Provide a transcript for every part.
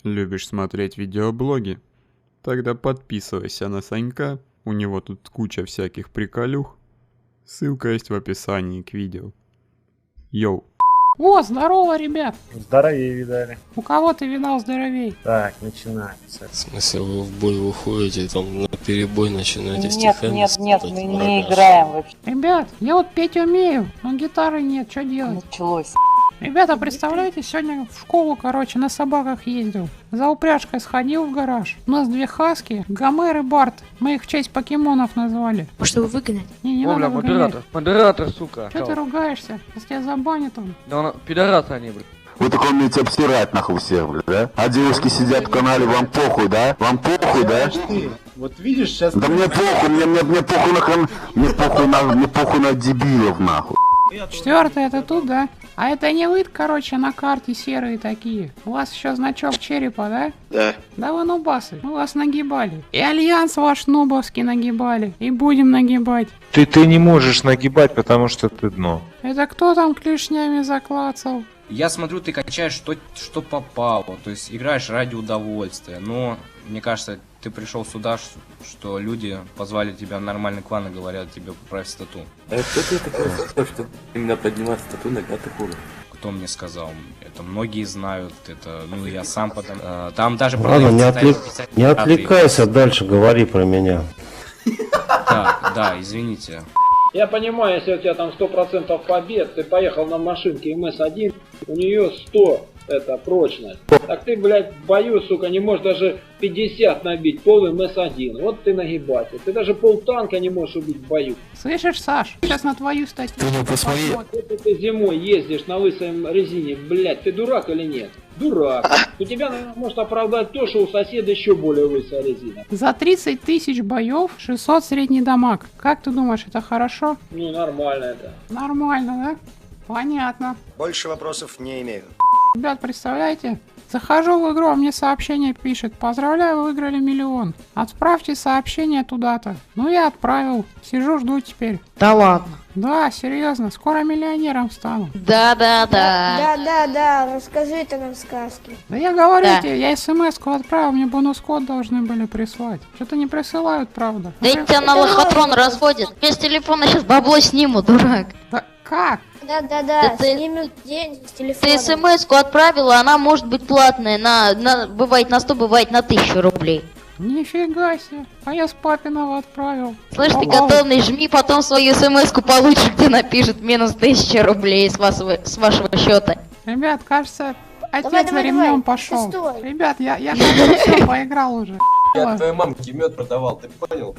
Любишь смотреть видеоблоги? Тогда подписывайся на Санька, у него тут куча всяких приколюх. Ссылка есть в описании к видео. Йоу. О, здорово, ребят! Здоровее видали. У кого ты видал здоровей? Так, начинается. В смысле, вы в бой выходите, там на перебой начинаете Нет, стихами нет, страдать, мы врага. не играем вообще. Ребят, я вот петь умею, но гитары нет, что делать? Началось. Ребята, представляете, сегодня в школу, на собаках ездил. За упряжкой сходил в гараж. У нас две хаски, Гомер и Барт. Мы их в честь покемонов назвали. Чтобы выгнать? Не О, бля, надо выгонять. модератор, сука. Чё ты ругаешься? Если тебя забанят он. Да пидорасы они, блядь. Вы только умеете обсирать нахуй всех, блядь, да? А девушки сидят в канале, вам похуй, да? Вам похуй, да? Вот видишь, сейчас... Да мне похуй, мне похуй мне похуй на дебилов, нахуй. Четвертый это тут, да? А это не вы, на карте серые такие. У вас еще значок черепа, да? Да. Да вы нубасы, мы вас нагибали. И альянс ваш нубовский нагибали. И будем нагибать. Ты не можешь нагибать, потому что ты дно. Это кто там клешнями заклацал? Я смотрю, ты качаешь что попало, то есть играешь ради удовольствия, но мне кажется, ты пришел сюда, что люди позвали тебя в нормальный клан и говорят тебе поправь стату. А кто ты такой, что именно поднимать стату на 5 уровень? Кто мне сказал? Это многие знают, это, ну я сам потом... там даже... Ладно, не отвлекайся, дальше говори про меня. Да, извините. Я понимаю, если у тебя там 100% побед, ты поехал на машинке МС-1, у нее 100 это прочность. Так ты, блядь, в бою, сука, не можешь даже 50 набить, пол МС-1. Вот ты нагибатель. Ты даже полтанка не можешь убить в бою. Слышишь, Саш, сейчас на твою статью. Если ты зимой ездишь на лысой резине, блядь, ты дурак или нет? Дурак. У тебя, наверное, может оправдать то, что у соседа еще более лысая резина. За 30 тысяч боев 600 средний дамаг. Как ты думаешь, это хорошо? Ну, нормально это. Нормально, да? Понятно. Больше вопросов не имею. Ребят, представляете? Захожу в игру, а мне сообщение пишет: поздравляю, вы выиграли 1 000 000. Отправьте сообщение туда-то. Ну я отправил. Сижу, жду теперь. Да ладно. Да, серьезно, скоро миллионером стану. Да. Да, расскажите нам сказки. Да я говорю тебе, я смс-ку отправил, мне бонус-код должны были прислать. Что-то не присылают, правда. Да и тебя на лохотрон разводят. Без телефона сейчас бабло сниму, дурак. Да как? Да, снимут деньги с телефона. Ты смс-ку отправила, она может быть платная, бывает на 100, бывает на 1000 рублей. Нифига себе, а я с папиного отправил. Слышь, ты готовный, жми потом свою смс-ку получше, где напишет минус 1000 рублей с вашего счета. Ребят, кажется, отец за ремнем пошел. Ребят, я все поиграл уже. Я твоей мамке мед продавал, ты понял?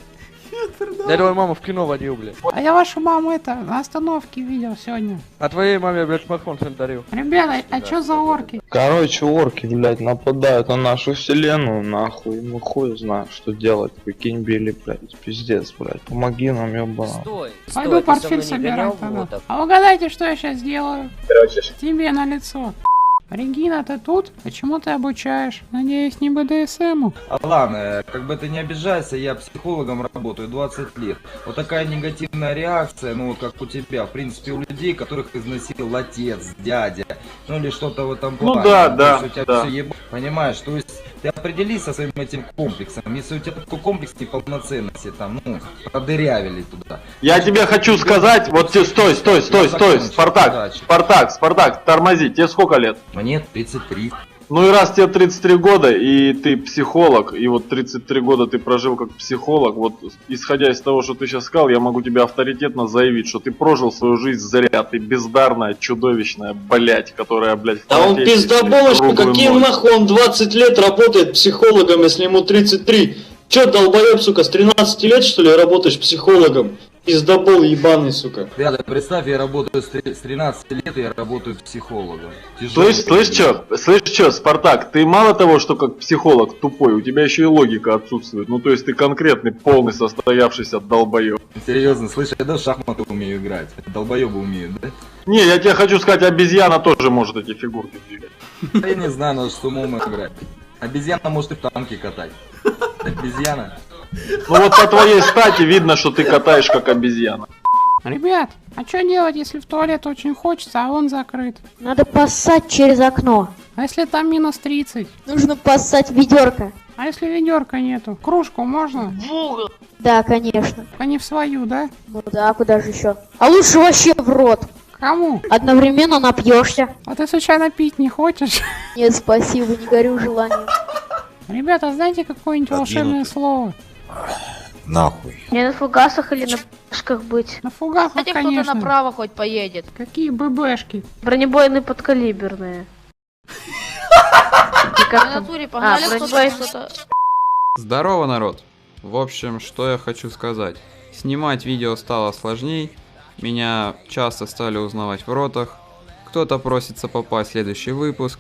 Я твою маму в кино водил, блядь. А я вашу маму на остановке видел сегодня. А твоей маме, блядь, смартфон всем дарил. Ребята, а чё за орки? Короче, орки, блядь, нападают на нашу вселенную, нахуй. Мы хуй знаем, что делать. Прикинь, били, блядь, пиздец, блядь. Помоги нам, ёбана. Пойду портфель собирать тогда. А угадайте, что я сейчас делаю? Тебе на лицо. Регина, ты тут? Почему ты обучаешь? Надеюсь, не БДСМу? Ладно, как бы ты не обижайся, я психологом работаю 20 лет. Вот такая негативная реакция, ну вот как у тебя, в принципе, у людей, которых изнасиловал отец, дядя, ну или что-то в этом плане. Ну да. Понимаешь, то есть ты определись со своим этим комплексом. Если у тебя такой комплекс неполноценности, там, ну, продырявили туда. Я тебе хочу сказать, вот стой, Спартак, тормози, тебе сколько лет? Мне 33. Ну и раз тебе 33 года, и ты психолог, и вот 33 года ты прожил как психолог, вот исходя из того, что ты сейчас сказал, я могу тебе авторитетно заявить, что ты прожил свою жизнь зря, ты бездарная, чудовищная, блядь, которая, блядь... Да он пиздоболочный, каким нахуй он 20 лет работает психологом, если ему 33? Чё, долбоёб, сука, с 13 лет, что ли, работаешь психологом? Пиздобол ебаный, сука. Ребята, представь, я работаю с 13 лет, и я работаю психологом. Слышь чё, Спартак, ты мало того, что как психолог тупой, у тебя еще и логика отсутствует. Ну то есть ты конкретный, полный, состоявшийся долбоёб. Серьезно, слышь, я даже в шахматы умею играть. Долбоёбы умеют, да? Не, я тебе хочу сказать, обезьяна тоже может эти фигурки двигать. Я не знаю, надо с умом играть. Обезьяна может и в танки катать. Обезьяна. Ну вот по твоей стати видно, что ты катаешь как обезьяна. Ребят, А что делать, если в туалет очень хочется, а он закрыт? Надо поссать через окно. А если там минус 30? Нужно поссать ведерко. А если ведерка нету? Кружку можно? Да, конечно. А не в свою, да? Ну да, куда же еще? А лучше вообще в рот. Кому? Одновременно напьешься. А ты случайно пить не хочешь? Нет, спасибо, не горю желанием. Ребята, знаете какое-нибудь волшебное слово? Нахуй. Не на фугасах или на ББшках быть? На фугасах, Кстати, конечно. кто-то направо хоть поедет. Какие ББшки? Бронебойные подкалиберные. В натуре погнали кто-то. Здорово, народ! В общем, что я хочу сказать. Снимать видео стало сложней, меня часто стали узнавать в ротах, кто-то просится попасть в следующий выпуск,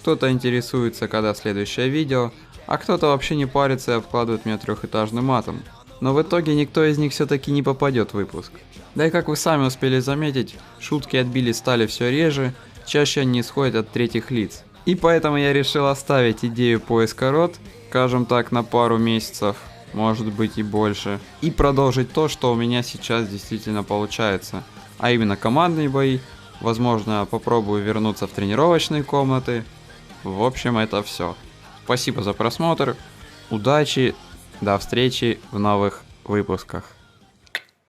кто-то интересуется, когда следующее видео, а кто-то вообще не парится и обкладывает меня трехэтажным матом. Но в итоге никто из них все-таки не попадет в выпуск. Да и как вы сами успели заметить, шутки от Билли стали все реже, чаще они исходят от третьих лиц. И поэтому я решил оставить идею поиска рот, скажем так, на пару месяцев, может быть и больше, и продолжить то, что у меня сейчас действительно получается, а именно командные бои, возможно попробую вернуться в тренировочные комнаты, в общем это все. Спасибо за просмотр, удачи, до встречи в новых выпусках.